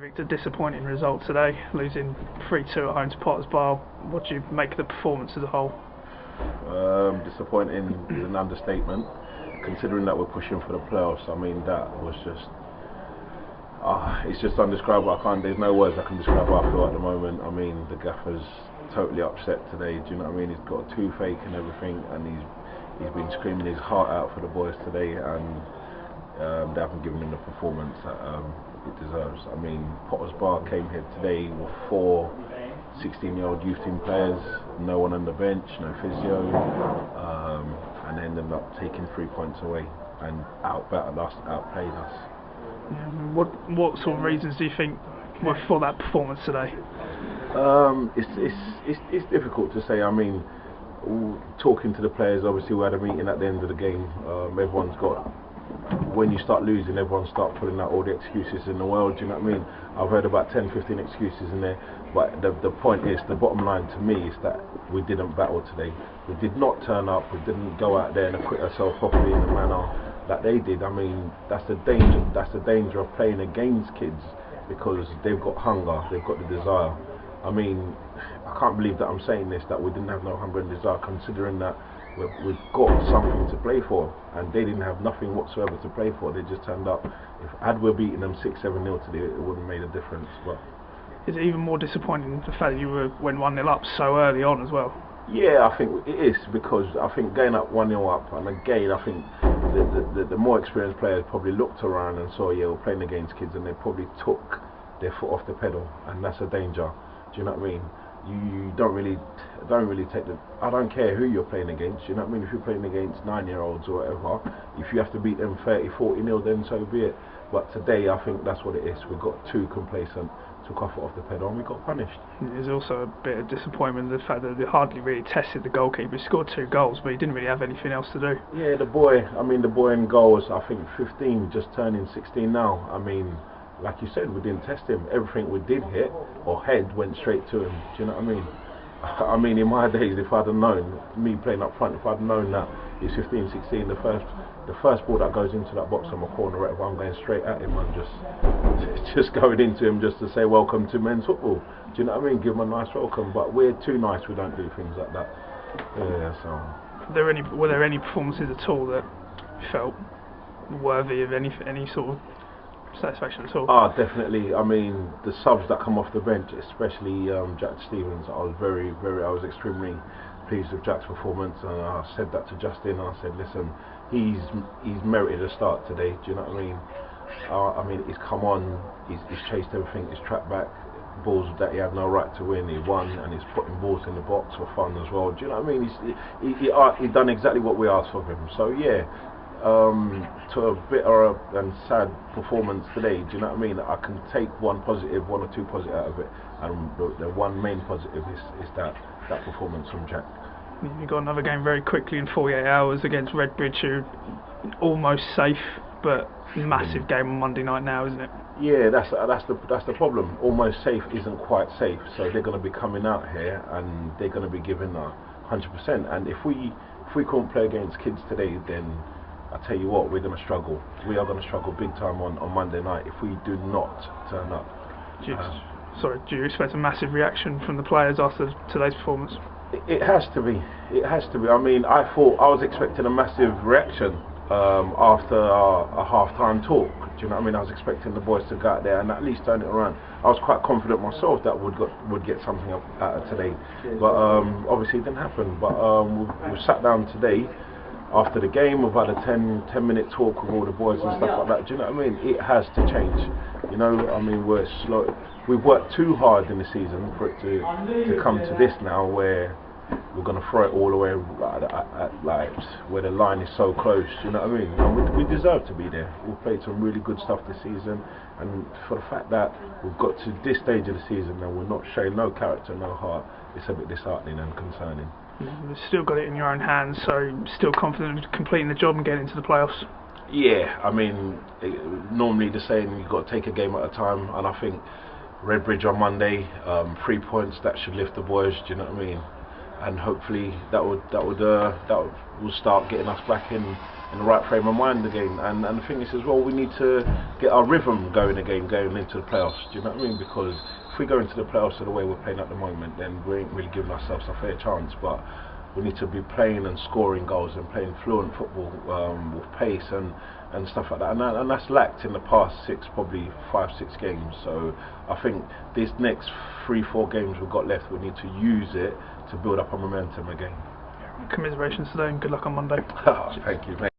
Victor, disappointing result today, losing 3-2 at home to Potter's Bar. What do you make of the performance as a whole? Disappointing is an understatement, considering that we're pushing for the playoffs. I mean, that was just, it's just undescribable. There's no words I can describe how I feel at the moment. I mean, the gaffer's totally upset today, do you know what I mean? He's got a toothache and everything, and he's been screaming his heart out for the boys today, and they haven't given him the performance that it deserves. I mean, Potter's Bar came here today with 4 16-year-old youth team players, no one on the bench, no physio, and ended up taking 3 points away and outplayed us. Yeah, what sort of reasons do you think were for that performance today? It's difficult to say. I mean, talking to the players, obviously we had a meeting at the end of the game. Everyone's got, when you start losing, everyone start putting out all the excuses in the world, do you know what I mean? I've heard about 10-15 excuses in there, but the point is, the bottom line to me is that we didn't battle today. We did not turn up, we didn't go out there and acquit ourselves properly in the manner that they did. I mean, that's the danger of playing against kids, because they've got hunger, they've got the desire. I mean, I can't believe that I'm saying this, that we didn't have no hunger and desire, considering that we've got something to play for, and they didn't have nothing whatsoever to play for. They just turned up. Had we beaten them 6-7-0 today, it wouldn't have made a difference. But is it even more disappointing the fact that you went 1-0 up so early on as well? Yeah, I think it is, because I think going up 1-0 up, and again, I think the more experienced players probably looked around and saw, yeah, we're playing against kids, and they probably took their foot off the pedal, and that's a danger. Do you know what I mean? You don't really take the. I don't care who you're playing against. You know what I mean? If you're playing against 9-year-olds or whatever, if you have to beat them 30-40-0, then so be it. But today, I think that's what it is. We got too complacent, took our foot off the pedal, and we got punished. There's also a bit of disappointment in the fact that they hardly really tested the goalkeeper. He scored 2 goals, but he didn't really have anything else to do. Yeah, the boy in goals, I think 15, just turning 16 now. I mean, like you said, we didn't test him. Everything we did hit or head went straight to him. Do you know what I mean? I mean, in my days, if I'd have known, me playing up front, if I'd known that he's 15, 16, the first ball that goes into that box on my corner, right, I'm going straight at him and just going into him just to say welcome to men's football. Do you know what I mean? Give him a nice welcome. But we're too nice. We don't do things like that. Yeah. So. Were there any performances at all that you felt worthy of any sort of satisfaction at all? Definitely. I mean, the subs that come off the bench, especially Jack Stevens, I was extremely pleased with Jack's performance, and I said that to Justin, and I said, listen, he's merited a start today. Do you know what I mean? I mean, he's come on, he's chased everything, he's tracked back balls that he had no right to win, he won, and he's putting balls in the box for fun as well. Do you know what I mean? He's done exactly what we asked of him. So yeah. To a bitter and sad performance today, do you know what I mean? I can take one or two positive out of it, and the one main positive is that performance from Jack. You got another game very quickly in 48 hours against Redbridge, who almost safe, but massive game on Monday night now, isn't it? Yeah, that's the problem. Almost safe isn't quite safe, so they're going to be coming out here and they're going to be giving 100%. And if we can't play against kids today, then I tell you what, we're going to struggle. We are going to struggle big time on Monday night if we do not turn up. Do you expect a massive reaction from the players after today's performance? It has to be. It has to be. I mean, I was expecting a massive reaction after a half-time talk. Do you know what I mean? I was expecting the boys to go out there and at least turn it around. I was quite confident myself that would get something out of today, but obviously it didn't happen. But we sat down today. After the game, we've had a 10-minute talk with all the boys and stuff like that. Do you know what I mean? It has to change. You know, I mean, we're slow. We've worked too hard in the season for it to come to this now, where we're going to throw it all away like where the line is so close. You know what I mean? And we deserve to be there. We've played some really good stuff this season, and for the fact that we've got to this stage of the season and we're not showing no character, no heart, it's a bit disheartening and concerning. You've still got it in your own hands, so still confident of completing the job and getting into the playoffs? Yeah, I mean, normally the saying, you've got to take a game at a time, and I think Redbridge on Monday, 3 points, that should lift the boys, do you know what I mean? And hopefully that will start getting us back in in the right frame of mind again. And the thing is as well, we need to get our rhythm going again, going into the playoffs. Do you know what I mean? Because if we go into the playoffs the way we're playing at the moment, then we ain't really giving ourselves a fair chance. But we need to be playing and scoring goals and playing fluent football with pace and stuff like that. And that's lacked in the past probably 5-6 games. So I think these next 3-4 games we've got left, we need to use it to build up our momentum again. Commiserations today and good luck on Monday. Thank you, mate.